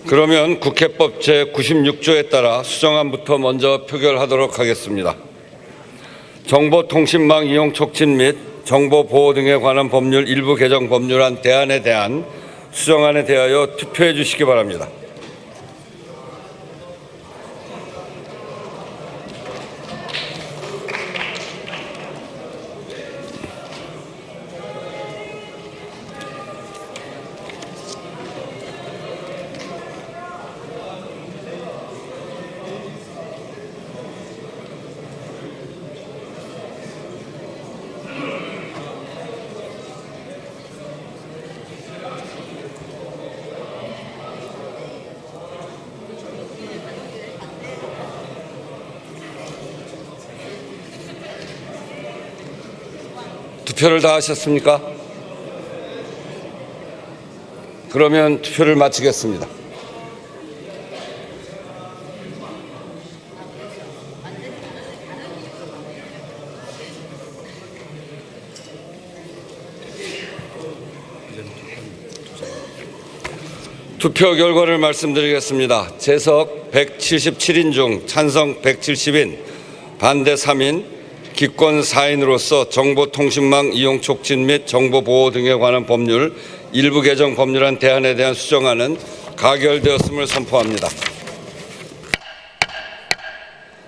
그러면 국회법 제96조에 따라 수정안부터 먼저 표결하도록 하겠습니다. 정보통신망 이용 촉진 및 정보보호 등에 관한 법률 일부 개정 법률안 대안에 대한 수정안에 대하여 투표해 주시기 바랍니다. 투표를 다 하셨습니까? 그러면 투표를 마치겠습니다. 투표 결과를 말씀드리겠습니다. 재석 177인 중 찬성 170인, 반대 3인, 기권 4인으로서 정보통신망 이용 촉진 및 정보보호 등에 관한 법률 일부 개정 법률안 대안에 대한 수정안은 가결되었음을 선포합니다.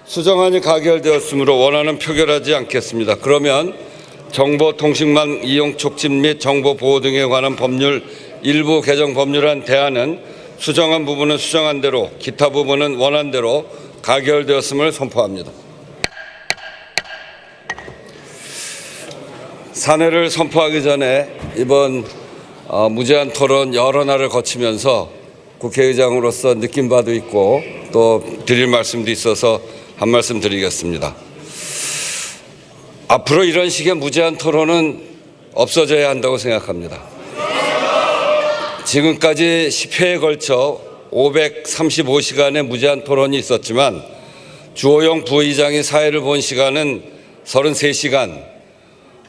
수정안이 가결되었으므로 원안은 표결하지 않겠습니다. 그러면 정보통신망 이용 촉진 및 정보보호 등에 관한 법률 일부 개정 법률안 대안은 수정안 부분은 수정안대로, 기타 부분은 원안대로 가결되었음을 선포합니다. 사내를 선포하기 전에 이번 무제한 토론 여러 날을 거치면서 국회의장으로서 느낀 바도 있고 또 드릴 말씀도 있어서 한 말씀 드리겠습니다. 앞으로 이런 식의 무제한 토론은 없어져야 한다고 생각합니다. 지금까지 10회에 걸쳐 535시간의 무제한 토론이 있었지만 주호영 부의장이 사회를 본 시간은 33시간,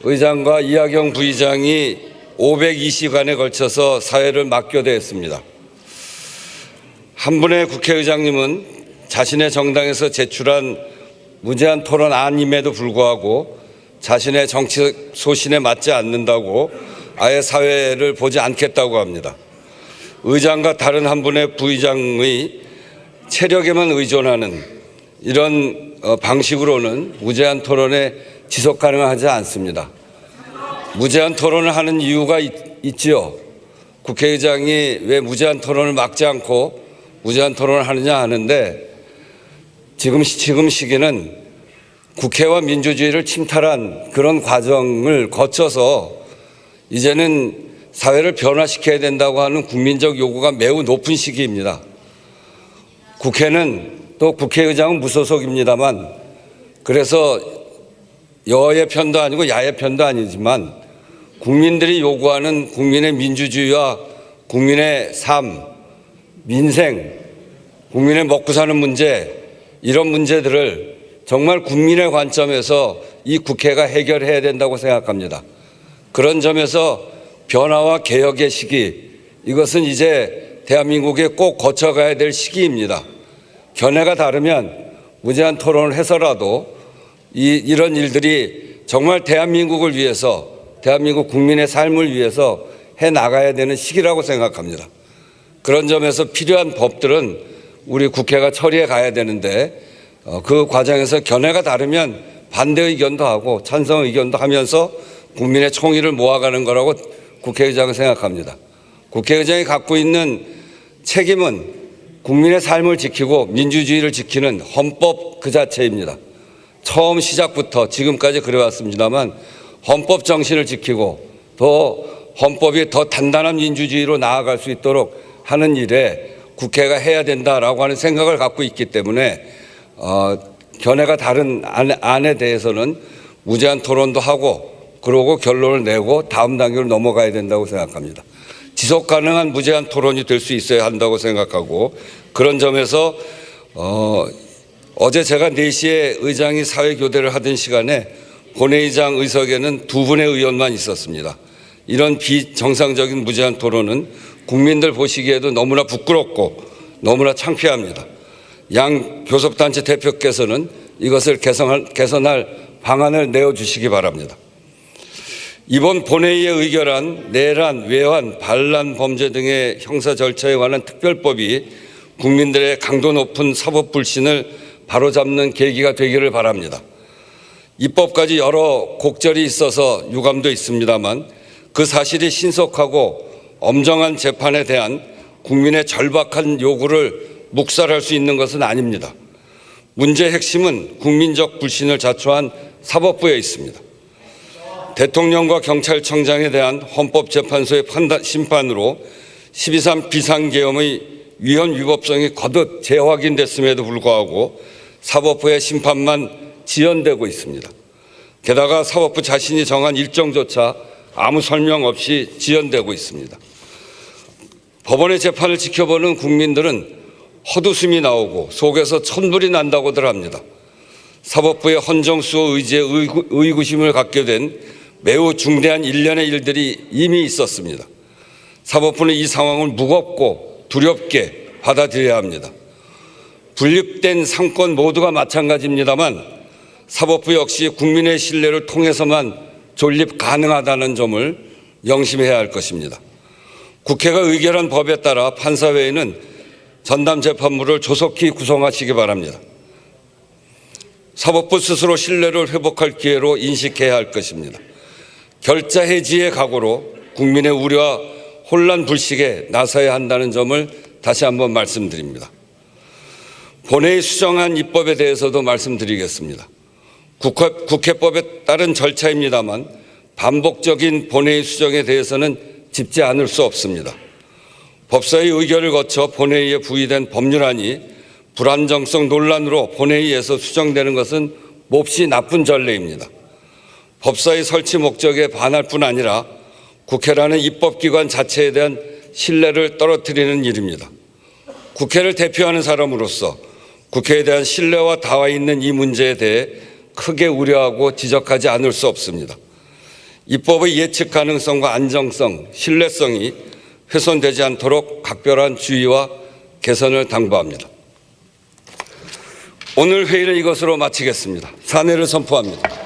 의장과 이하경 부의장이 502시간에 걸쳐서 사회를 맡겨대했습니다. 한 분의 국회의장님은 자신의 정당에서 제출한 무제한 토론안임에도 불구하고 자신의 정치 소신에 맞지 않는다고 아예 사회를 보지 않겠다고 합니다. 의장과 다른 한 분의 부의장의 체력에만 의존하는 이런 방식으로는 무제한 토론에 지속 가능하지 않습니다. 무제한 토론을 하는 이유가 있지요. 국회의장이 왜 무제한 토론을 막지 않고 무제한 토론을 하느냐 하는데 지금 시기는 국회와 민주주의를 침탈한 그런 과정을 거쳐서 이제는 사회를 변화시켜야 된다고 하는 국민적 요구가 매우 높은 시기입니다. 국회는 또 국회의장은 무소속입니다만 그래서 여의 편도 아니고 야의 편도 아니지만 국민들이 요구하는 국민의 민주주의와 국민의 삶, 민생, 국민의 먹고 사는 문제 이런 문제들을 정말 국민의 관점에서 이 국회가 해결해야 된다고 생각합니다. 그런 점에서 변화와 개혁의 시기 이것은 이제 대한민국에 꼭 거쳐가야 될 시기입니다. 견해가 다르면 무제한 토론을 해서라도 이런 일들이 정말 대한민국을 위해서 대한민국 국민의 삶을 위해서 해나가야 되는 시기라고 생각합니다. 그런 점에서 필요한 법들은 우리 국회가 처리해 가야 되는데 그 과정에서 견해가 다르면 반대 의견도 하고 찬성 의견도 하면서 국민의 총의를 모아가는 거라고 국회의장은 생각합니다. 국회의장이 갖고 있는 책임은 국민의 삶을 지키고 민주주의를 지키는 헌법 그 자체입니다. 처음 시작부터 지금까지 그래왔습니다만 헌법 정신을 지키고 또 헌법이 더 단단한 민주주의로 나아갈 수 있도록 하는 일에 국회가 해야 된다라고 하는 생각을 갖고 있기 때문에 견해가 다른 안에 대해서는 무제한 토론도 하고 그러고 결론을 내고 다음 단계로 넘어가야 된다고 생각합니다. 지속 가능한 무제한 토론이 될 수 있어야 한다고 생각하고 그런 점에서 어제 제가 4시에 의장이 사회교대를 하던 시간에 본회의장 의석에는 2분의 의원만 있었습니다. 이런 비정상적인 무제한 토론은 국민들 보시기에도 너무나 부끄럽고 너무나 창피합니다. 양 교섭단체 대표께서는 이것을 개선할 방안을 내어주시기 바랍니다. 이번 본회의에 의결한 내란, 외환, 반란 범죄 등의 형사 절차에 관한 특별법이 국민들의 강도 높은 사법 불신을 바로잡는 계기가 되기를 바랍니다. 입법까지 여러 곡절이 있어서 유감도 있습니다만 그 사실이 신속하고 엄정한 재판에 대한 국민의 절박한 요구를 묵살할 수 있는 것은 아닙니다. 문제의 핵심은 국민적 불신을 자초한 사법부에 있습니다. 대통령과 경찰청장에 대한 헌법재판소의 심판으로 12.3 비상계엄의 위헌 위법성이 거듭 재확인됐음에도 불구하고 사법부의 심판만 지연되고 있습니다. 게다가 사법부 자신이 정한 일정조차 아무 설명 없이 지연되고 있습니다. 법원의 재판을 지켜보는 국민들은 헛웃음이 나오고 속에서 천불이 난다고들 합니다. 사법부의 헌정수호 의지에 의구심을 갖게 된 매우 중대한 일련의 일들이 이미 있었습니다. 사법부는 이 상황을 무겁고 두렵게 받아들여야 합니다. 분립된 상권 모두가 마찬가지입니다만 사법부 역시 국민의 신뢰를 통해서만 존립 가능하다는 점을 명심해야 할 것입니다. 국회가 의결한 법에 따라 판사회의는 전담 재판부를 조속히 구성하시기 바랍니다. 사법부 스스로 신뢰를 회복할 기회로 인식해야 할 것입니다. 결자 해지의 각오로 국민의 우려와 혼란 불식에 나서야 한다는 점을 다시 한번 말씀드립니다. 본회의 수정안 입법에 대해서도 말씀드리겠습니다. 국회법에 따른 절차입니다만 반복적인 본회의 수정에 대해서는 짚지 않을 수 없습니다. 법사위 의결을 거쳐 본회의에 부의된 법률안이 불안정성 논란으로 본회의에서 수정되는 것은 몹시 나쁜 전례입니다. 법사위 설치 목적에 반할 뿐 아니라 국회라는 입법기관 자체에 대한 신뢰를 떨어뜨리는 일입니다. 국회를 대표하는 사람으로서 국회에 대한 신뢰와 닿아 있는 이 문제에 대해 크게 우려하고 지적하지 않을 수 없습니다. 입법의 예측 가능성과 안정성, 신뢰성이 훼손되지 않도록 각별한 주의와 개선을 당부합니다. 오늘 회의는 이것으로 마치겠습니다. 산회를 선포합니다.